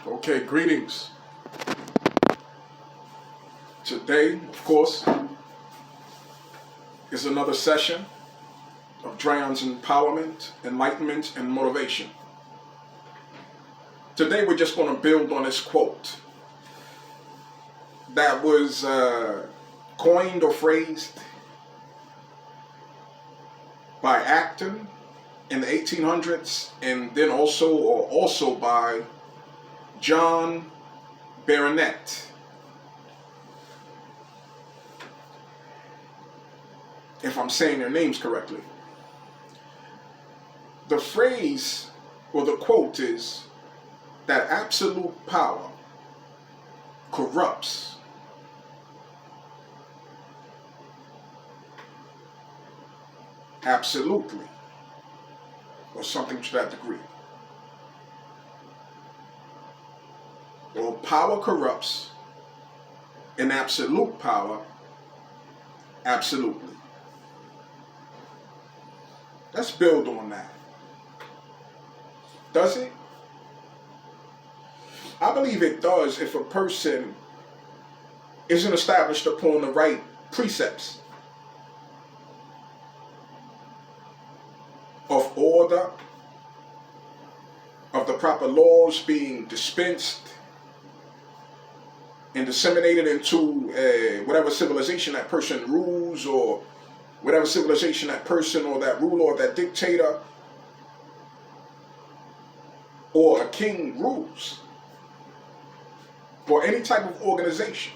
Okay, greetings. Today, of course, is another session of Drion's empowerment, enlightenment, and motivation. Today, we're just going to build on this quote that was coined or phrased by Acton in the 1800s, and then also by John Baronet. If I'm saying their names correctly. The phrase or the quote is that absolute power corrupts. Absolutely. Or something to that degree. Or power corrupts, and absolute power, absolutely. Let's build on that. Does it? I believe it does if a person isn't established upon the right precepts of order, of the proper laws being dispensed and disseminated into whatever civilization that person rules, or whatever civilization that person or that ruler or that dictator or a king rules, or any type of organization.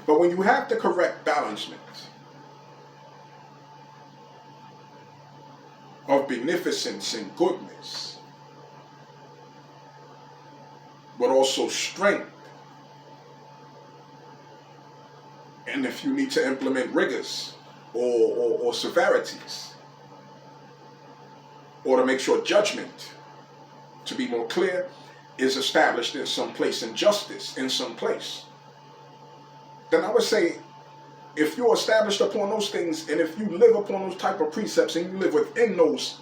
But when you have the correct balancement of beneficence and goodness, but also strength, and if you need to implement rigors or severities, or to make sure judgment, to be more clear, is established in some place, and justice in some place, then I would say, if you're established upon those things, and if you live upon those type of precepts, and you live within those,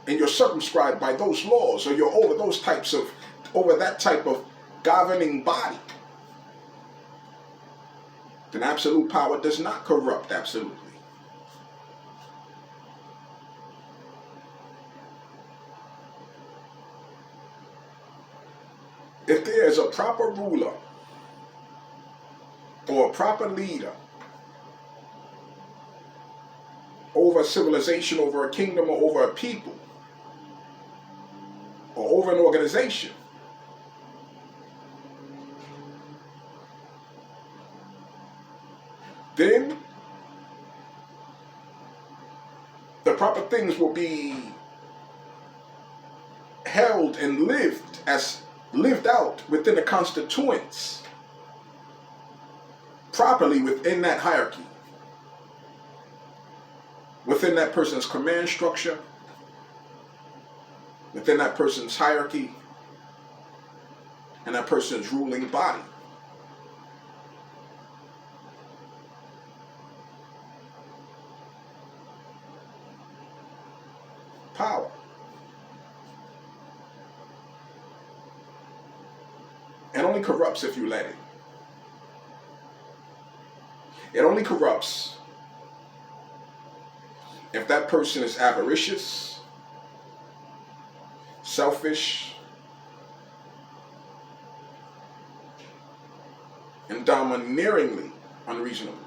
and you're circumscribed by those laws, or you're over that type of governing body, then absolute power does not corrupt absolutely. If there is a proper ruler or a proper leader over a civilization, over a kingdom, or over a people, or over an organization, then the proper things will be held and lived out within the constituents, properly within that hierarchy, within that person's command structure, within that person's hierarchy, and that person's ruling body. Power. It only corrupts if you let it. It only corrupts if that person is avaricious, selfish, and domineeringly unreasonable,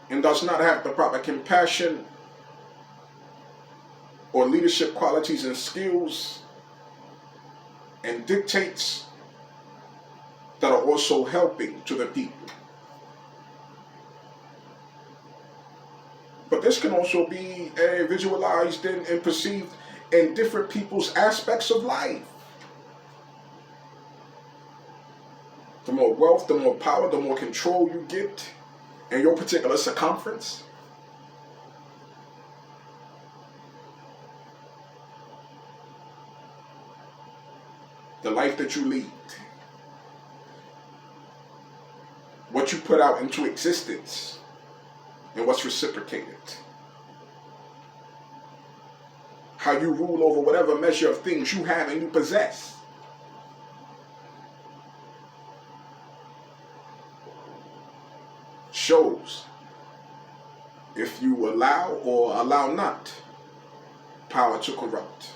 and does not have the proper compassion or leadership qualities and skills, and dictates that are also helping to the people. But this can also be visualized and perceived in different people's aspects of life. The more wealth, the more power, the more control you get in your particular circumference, the life that you lead, what you put out into existence, and what's reciprocated. how you rule over whatever measure of things you have and you possess. Shows if you allow or allow not power to corrupt.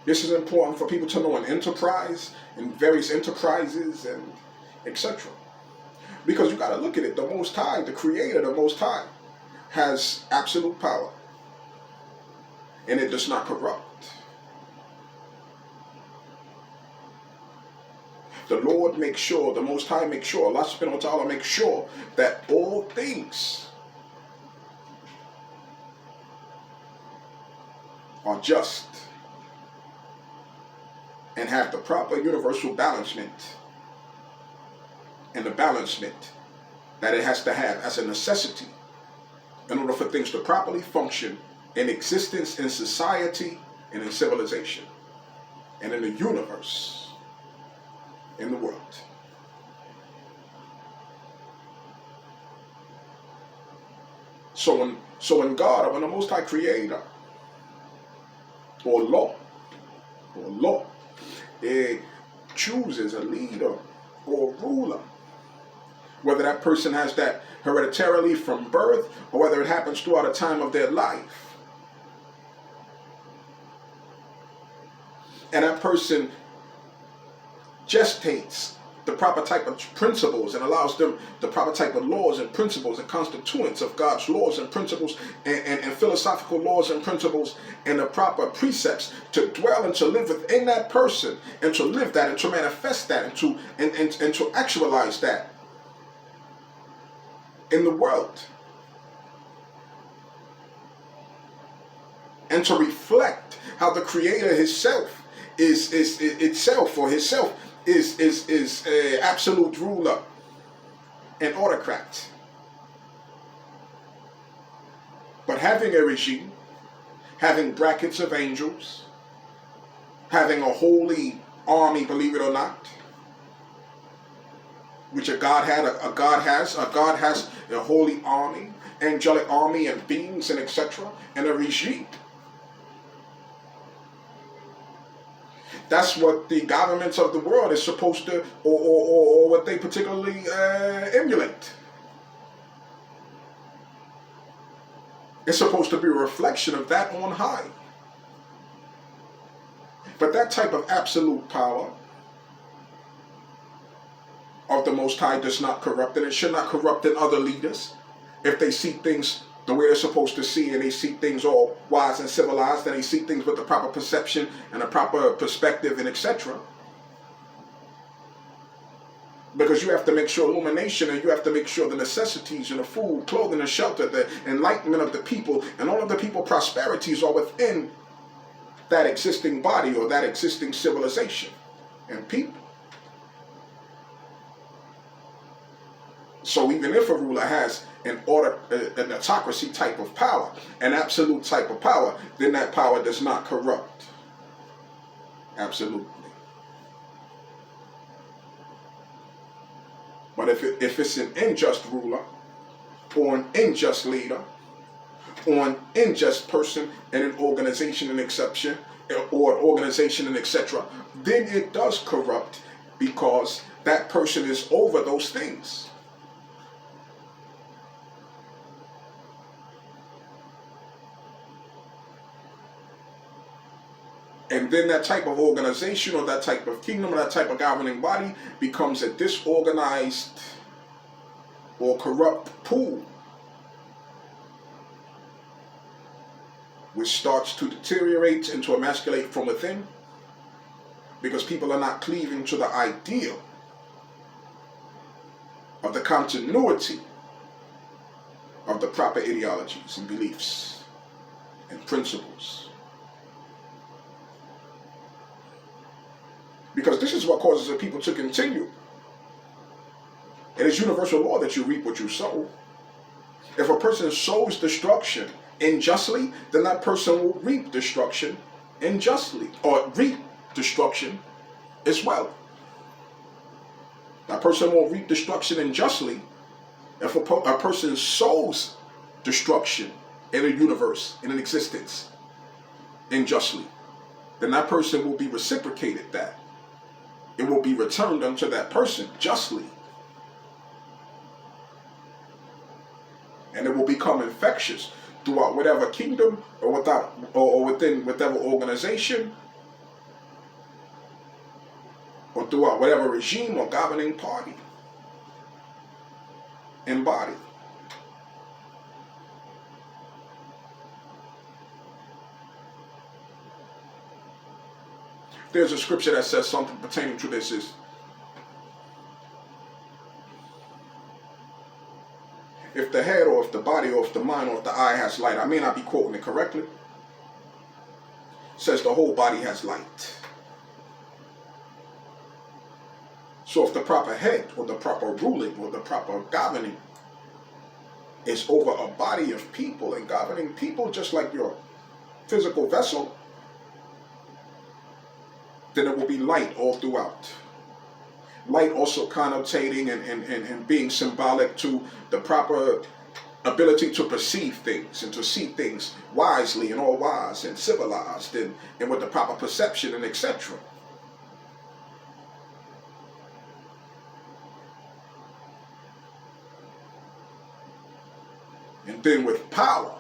This is important for people to know in enterprise, in various enterprises, and etc. Because you got to look at it. The Most High, the Creator, the Most High, has absolute power, and it does not corrupt. The Lord makes sure, the Most High makes sure, Allah subhanahu wa ta'ala makes sure that all things are just and have the proper universal balancement, and the balancement that it has to have as a necessity in order for things to properly function in existence, in society, and in civilization, and in the universe, in the world. So when God, or when the Most High Creator, or law, chooses a leader or ruler, whether that person has that hereditarily from birth or whether it happens throughout a time of their life, and that person gestates the proper type of principles and allows them the proper type of laws and principles and constituents of God's laws and principles and philosophical laws and principles and the proper precepts to dwell and to live within that person and to live that and to manifest that and to actualize that in the world and to reflect how the Creator Himself is a absolute ruler and autocrat. But having a regime, having brackets of angels, having a holy army, believe it or not, which a God has a holy army, angelic army and beings and etc. and a regime. That's what the governments of the world is supposed to, or what they particularly emulate. It's supposed to be a reflection of that on high. But that type of absolute power of the Most High does not corrupt, and it should not corrupt in other leaders if they see things the way they're supposed to see, and they see things all wise and civilized, and they see things with the proper perception and a proper perspective and etc. Because you have to make sure illumination, and you have to make sure the necessities and the food, clothing, and shelter, the enlightenment of the people, and all of the people's prosperities are within that existing body or that existing civilization and people. So even if a ruler has an autocracy type of power, an absolute type of power, then that power does not corrupt. Absolutely. But if it's an unjust ruler, or an unjust leader, or an unjust person in an organization and exception, or an organization and etc., then it does corrupt because that person is over those things. And then that type of organization or that type of kingdom or that type of governing body becomes a disorganized or corrupt pool, which starts to deteriorate and to emasculate from within because people are not cleaving to the ideal of the continuity of the proper ideologies and beliefs and principles. Because this is what causes the people to continue. It is universal law that you reap what you sow. If a person sows destruction unjustly, then that person will reap destruction unjustly, or reap destruction as well. That person won't reap destruction unjustly, If a person's soul's destruction in a universe, in an existence, unjustly, then that person will be reciprocated that. It will be returned unto that person justly. And it will become infectious throughout whatever kingdom or within whatever organization or throughout whatever regime or governing party and body. There's a scripture that says something pertaining to this is, if the head or if the body or if the mind or if the eye has light, I may not be quoting it correctly, it says the whole body has light. So if the proper head or the proper ruling or the proper governing is over a body of people and governing people just like your physical vessel, then it will be light all throughout. Light also connotating and being symbolic to the proper ability to perceive things and to see things wisely and all wise and civilized and with the proper perception and etc. And then with power,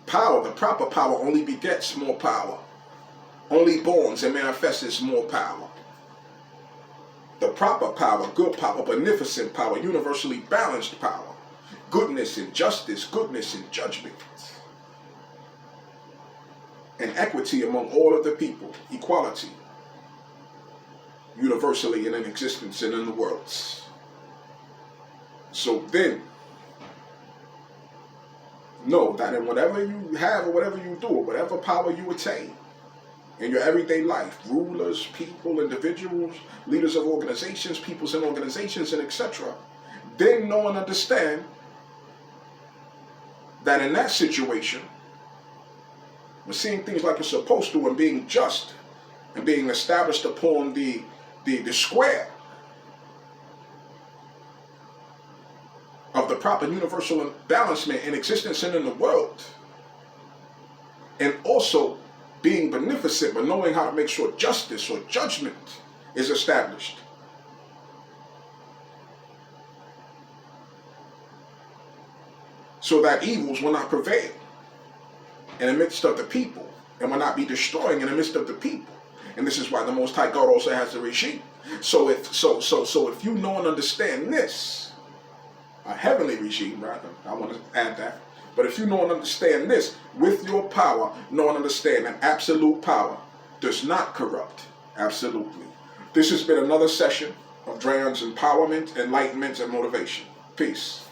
the proper power only begets more power, only borns and manifests more power. The proper power, good power, beneficent power, universally balanced power, goodness and justice, goodness and judgment, and equity among all of the people, equality, universally and in existence and in the worlds. So then, know that in whatever you have or whatever you do, or whatever power you attain in your everyday life, rulers, people, individuals, leaders of organizations, peoples and organizations, and etc., then know and understand that in that situation, we're seeing things like it's supposed to and being just and being established upon the square of the proper universal balancement in existence and in the world, and also being beneficent, but knowing how to make sure justice or judgment is established. So that evils will not prevail in the midst of the people and will not be destroying in the midst of the people. And this is why the Most High God also has a regime. So if you know and understand this, a heavenly regime rather, I want to add that. But if you know and understand this, with your power, know and understand that absolute power does not corrupt. Absolutely. This has been another session of Dreon's empowerment, enlightenment, and motivation. Peace.